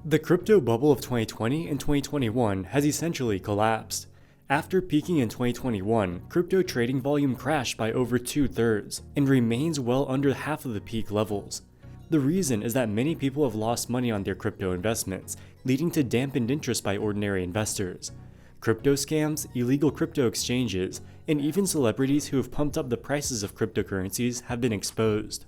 The crypto bubble of 2020 and 2021 has essentially collapsed. After peaking in 2021, crypto trading volume crashed by over 2/3 and remains well under half of the peak levels. The reason is that many people have lost money on their crypto investments, leading to dampened interest by ordinary investors. Crypto scams, illegal crypto exchanges, and even celebrities who have pumped up the prices of cryptocurrencies have been exposed.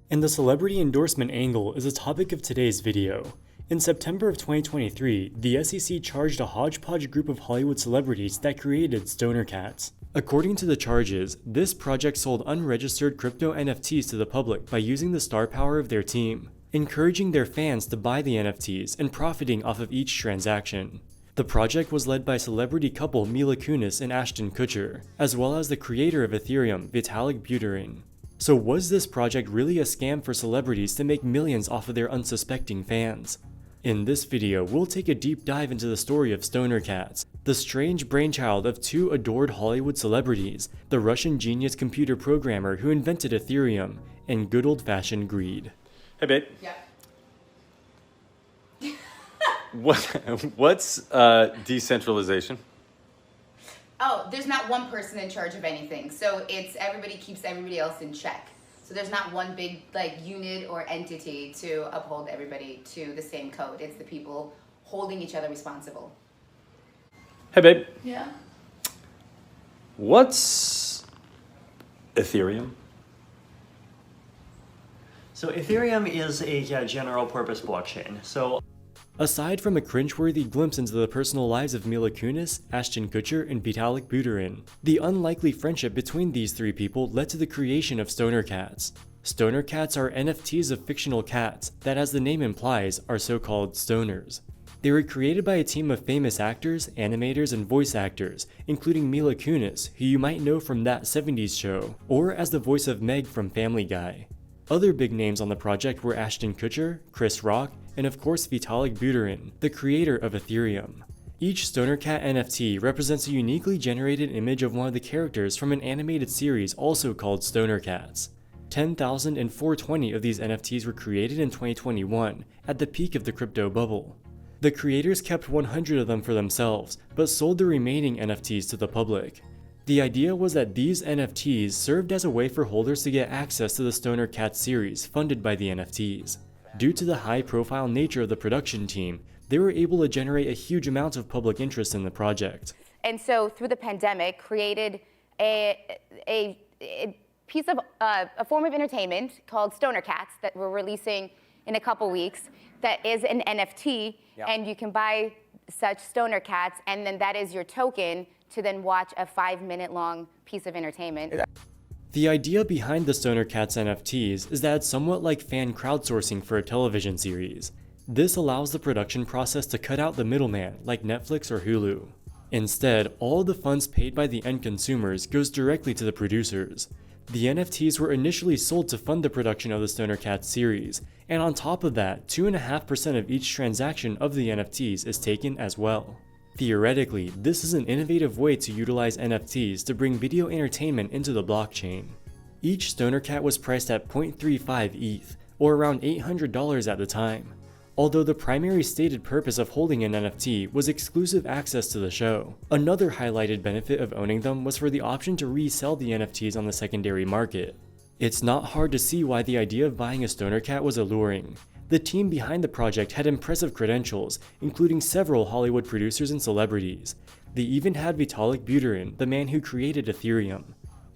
And the celebrity endorsement angle is the topic of today's video. In September of 2023, the SEC charged a hodgepodge group of Hollywood celebrities that created Stoner Cats. According to the charges, this project sold unregistered crypto NFTs to the public by using the star power of their team, encouraging their fans to buy the NFTs and profiting off of each transaction. The project was led by celebrity couple Mila Kunis and Ashton Kutcher, as well as the creator of Ethereum, Vitalik Buterin. So was this project really a scam for celebrities to make millions off of their unsuspecting fans? In this video, we'll take a deep dive into the story of Stoner Cats, the strange brainchild of two adored Hollywood celebrities, the Russian genius computer programmer who invented Ethereum, and good old-fashioned greed. Hey, babe. Yeah. What's decentralization? Oh, there's not one person in charge of anything. So it's everybody keeps everybody else in check. So there's not one big unit or entity to uphold everybody to the same code. It's the people holding each other responsible. Hey, babe. Yeah. What's Ethereum? So Ethereum is a general purpose blockchain. Aside from a cringeworthy glimpse into the personal lives of Mila Kunis, Ashton Kutcher, and Vitalik Buterin, the unlikely friendship between these three people led to the creation of Stoner Cats. Stoner Cats are NFTs of fictional cats that, as the name implies, are so-called stoners. They were created by a team of famous actors, animators, and voice actors, including Mila Kunis, who you might know from That 70s Show, or as the voice of Meg from Family Guy. Other big names on the project were Ashton Kutcher, Chris Rock, and of course Vitalik Buterin, the creator of Ethereum. Each Stoner Cat NFT represents a uniquely generated image of one of the characters from an animated series also called Stoner Cats. 10,420 of these NFTs were created in 2021, at the peak of the crypto bubble. The creators kept 100 of them for themselves, but sold the remaining NFTs to the public. The idea was that these NFTs served as a way for holders to get access to the Stoner Cats series funded by the NFTs. Due to the high-profile nature of the production team, they were able to generate a huge amount of public interest in the project. And so through the pandemic, created a piece of a form of entertainment called Stoner Cats that we're releasing in a couple weeks that is an NFT, and you can buy such Stoner Cats, and then that is your token to then watch a 5-minute long piece of entertainment. The idea behind the Stoner Cats NFTs is that it's somewhat like fan crowdsourcing for a television series. This allows the production process to cut out the middleman, like Netflix or Hulu. Instead, all the funds paid by the end consumers goes directly to the producers. The NFTs were initially sold to fund the production of the Stoner Cats series, and on top of that, 2.5% of each transaction of the NFTs is taken as well. Theoretically, this is an innovative way to utilize NFTs to bring video entertainment into the blockchain. Each Stoner Cat was priced at 0.35 ETH, or around $800 at the time. Although the primary stated purpose of holding an NFT was exclusive access to the show, another highlighted benefit of owning them was for the option to resell the NFTs on the secondary market. It's not hard to see why the idea of buying a Stoner Cat was alluring. The team behind the project had impressive credentials, including several Hollywood producers and celebrities. They even had Vitalik Buterin, the man who created Ethereum.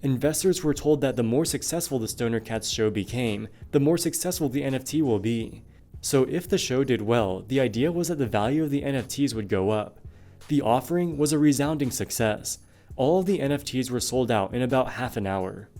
Investors were told that the more successful the Stoner Cats show became, the more successful the NFT will be. So if the show did well, the idea was that the value of the NFTs would go up. The offering was a resounding success. All of the NFTs were sold out in about half an hour.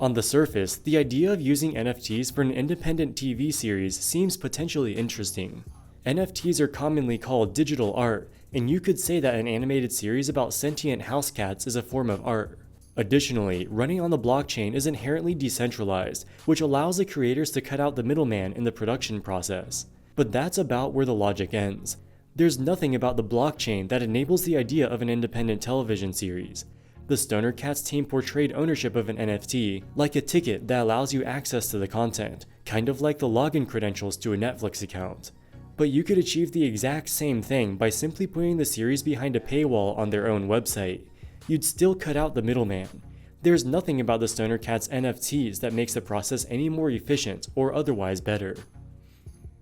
On the surface, the idea of using NFTs for an independent TV series seems potentially interesting. NFTs are commonly called digital art, and you could say that an animated series about sentient house cats is a form of art. Additionally, running on the blockchain is inherently decentralized, which allows the creators to cut out the middleman in the production process. But that's about where the logic ends. There's nothing about the blockchain that enables the idea of an independent television series. The Stoner Cats team portrayed ownership of an NFT like a ticket that allows you access to the content, kind of like the login credentials to a Netflix account. But you could achieve the exact same thing by simply putting the series behind a paywall on their own website. You'd still cut out the middleman. There's nothing about the Stoner Cats NFTs that makes the process any more efficient or otherwise better.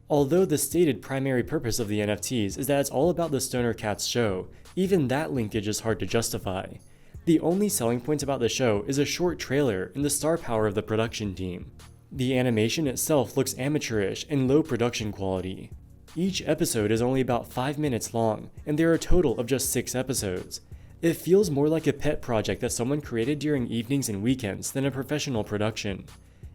Although the stated primary purpose of the NFTs is that it's all about the Stoner Cats show, even that linkage is hard to justify. The only selling point about the show is a short trailer and the star power of the production team. The animation itself looks amateurish and low production quality. Each episode is only about 5 minutes long, and there are a total of just 6 episodes. It feels more like a pet project that someone created during evenings and weekends than a professional production.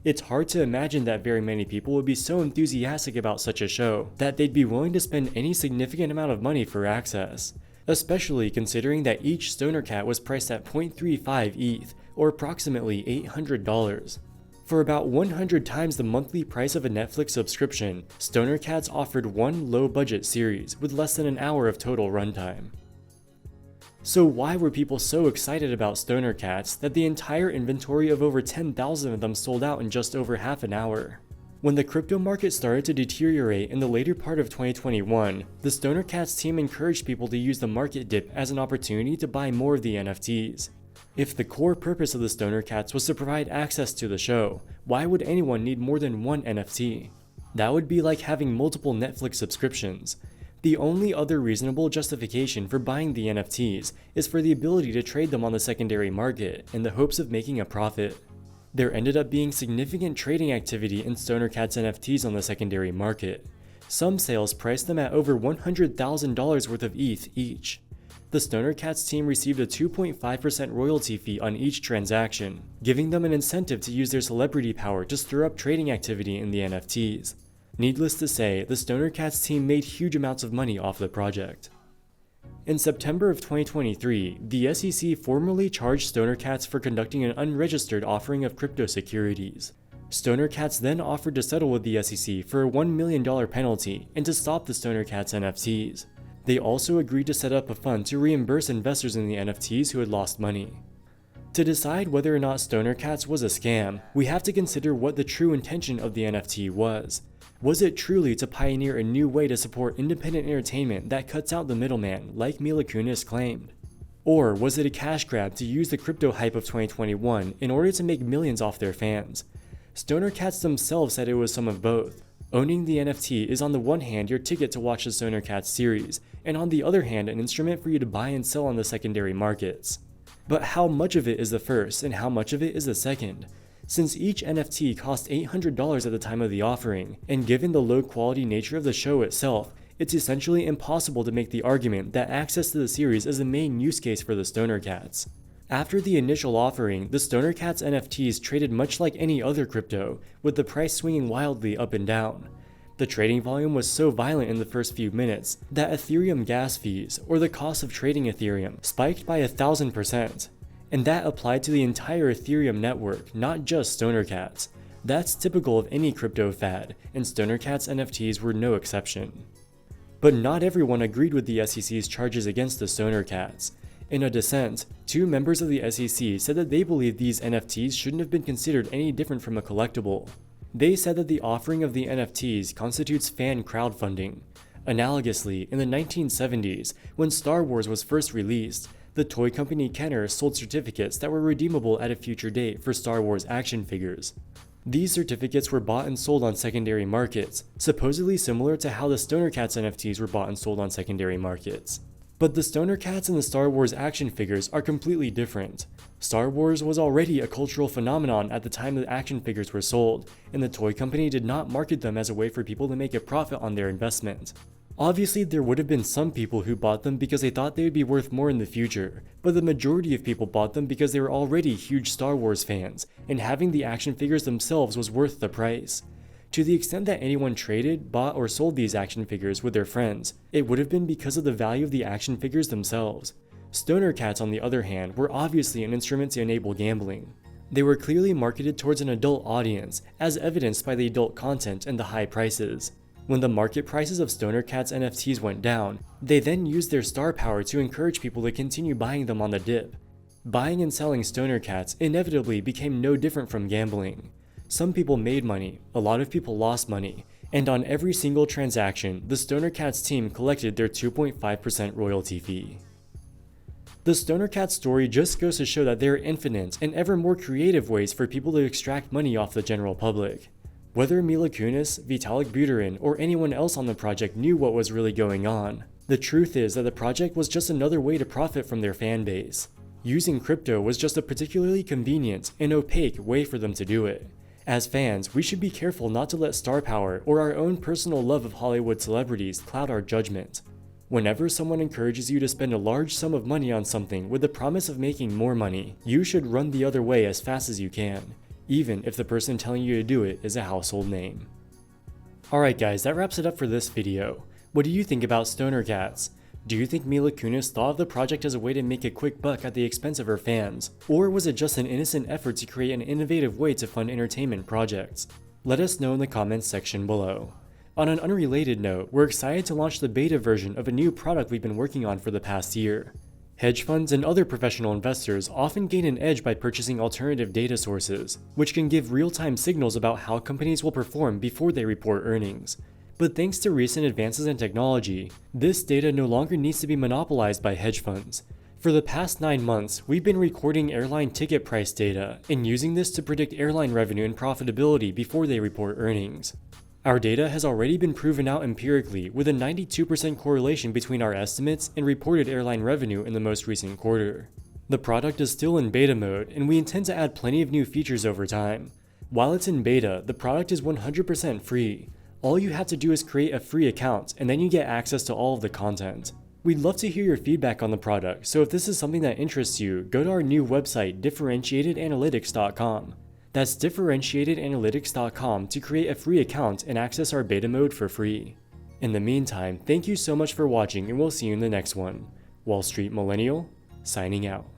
It's hard to imagine that very many people would be so enthusiastic about such a show that they'd be willing to spend any significant amount of money for access, especially considering that each Stoner Cat was priced at 0.35 ETH, or approximately $800. For about 100 times the monthly price of a Netflix subscription, Stoner Cats offered one low-budget series with less than an hour of total runtime. So why were people so excited about Stoner Cats that the entire inventory of over 10,000 of them sold out in just over half an hour? When the crypto market started to deteriorate in the later part of 2021, the Stoner Cats team encouraged people to use the market dip as an opportunity to buy more of the NFTs. If the core purpose of the Stoner Cats was to provide access to the show, why would anyone need more than one NFT? That would be like having multiple Netflix subscriptions. The only other reasonable justification for buying the NFTs is for the ability to trade them on the secondary market in the hopes of making a profit. There ended up being significant trading activity in Stoner Cats NFTs on the secondary market. Some sales priced them at over $100,000 worth of ETH each. The Stoner Cats team received a 2.5% royalty fee on each transaction, giving them an incentive to use their celebrity power to stir up trading activity in the NFTs. Needless to say, the Stoner Cats team made huge amounts of money off the project. In September of 2023, the SEC formally charged Stoner Cats for conducting an unregistered offering of crypto securities. Stoner Cats then offered to settle with the SEC for a $1 million penalty and to stop the Stoner Cats NFTs. They also agreed to set up a fund to reimburse investors in the NFTs who had lost money. To decide whether or not Stoner Cats was a scam, we have to consider what the true intention of the NFT was. Was it truly to pioneer a new way to support independent entertainment that cuts out the middleman, like Mila Kunis claimed? Or was it a cash grab to use the crypto hype of 2021 in order to make millions off their fans? Stoner Cats themselves said it was some of both. Owning the NFT is on the one hand your ticket to watch the Stoner Cats series, and on the other hand an instrument for you to buy and sell on the secondary markets. But how much of it is the first and how much of it is the second? Since each NFT cost $800 at the time of the offering, and given the low quality nature of the show itself, it's essentially impossible to make the argument that access to the series is the main use case for the Stoner Cats. After the initial offering, the Stoner Cats NFTs traded much like any other crypto, with the price swinging wildly up and down. The trading volume was so violent in the first few minutes that Ethereum gas fees, or the cost of trading Ethereum, spiked by 1,000%. And that applied to the entire Ethereum network, not just Stoner Cats. That's typical of any crypto fad, and Stoner Cats NFTs were no exception. But not everyone agreed with the SEC's charges against the Stoner Cats. In a dissent, 2 members of the SEC said that they believed these NFTs shouldn't have been considered any different from a collectible. They said that the offering of the NFTs constitutes fan crowdfunding. Analogously, in the 1970s, when Star Wars was first released, the toy company Kenner sold certificates that were redeemable at a future date for Star Wars action figures. These certificates were bought and sold on secondary markets, supposedly similar to how the Stoner Cats NFTs were bought and sold on secondary markets. But the Stoner Cats and the Star Wars action figures are completely different. Star Wars was already a cultural phenomenon at the time the action figures were sold, and the toy company did not market them as a way for people to make a profit on their investment. Obviously, there would have been some people who bought them because they thought they would be worth more in the future, but the majority of people bought them because they were already huge Star Wars fans, and having the action figures themselves was worth the price. To the extent that anyone traded, bought, or sold these action figures with their friends, it would have been because of the value of the action figures themselves. Stoner Cats, on the other hand, were obviously an instrument to enable gambling. They were clearly marketed towards an adult audience, as evidenced by the adult content and the high prices. When the market prices of Stoner Cats NFTs went down, they then used their star power to encourage people to continue buying them on the dip. Buying and selling Stoner Cats inevitably became no different from gambling. Some people made money, a lot of people lost money, And on every single transaction, the Stoner Cats team collected their 2.5% royalty fee. The Stoner Cats story just goes to show that there are infinite and ever more creative ways for people to extract money off the general public. Whether Mila Kunis, Vitalik Buterin, or anyone else on the project knew what was really going on, the truth is that the project was just another way to profit from their fan base. Using crypto was just a particularly convenient and opaque way for them to do it. As fans, we should be careful not to let star power or our own personal love of Hollywood celebrities cloud our judgment. Whenever someone encourages you to spend a large sum of money on something with the promise of making more money, you should run the other way as fast as you can, even if the person telling you to do it is a household name. Alright guys, that wraps it up for this video. What do you think about Stoner Cats? Do you think Mila Kunis thought of the project as a way to make a quick buck at the expense of her fans? Or was it just an innocent effort to create an innovative way to fund entertainment projects? Let us know in the comments section below. On an unrelated note, we're excited to launch the beta version of a new product we've been working on for the past year. Hedge funds and other professional investors often gain an edge by purchasing alternative data sources, which can give real-time signals about how companies will perform before they report earnings. But thanks to recent advances in technology, this data no longer needs to be monopolized by hedge funds. For the past 9 months, we've been recording airline ticket price data and using this to predict airline revenue and profitability before they report earnings. Our data has already been proven out empirically with a 92% correlation between our estimates and reported airline revenue in the most recent quarter. The product is still in beta mode, and we intend to add plenty of new features over time. While it's in beta, the product is 100% free. All you have to do is create a free account, and then you get access to all of the content. We'd love to hear your feedback on the product, so if this is something that interests you, go to our new website, differentiatedanalytics.com. That's differentiatedanalytics.com to create a free account and access our beta mode for free. In the meantime, thank you so much for watching, and we'll see you in the next one. Wall Street Millennial, signing out.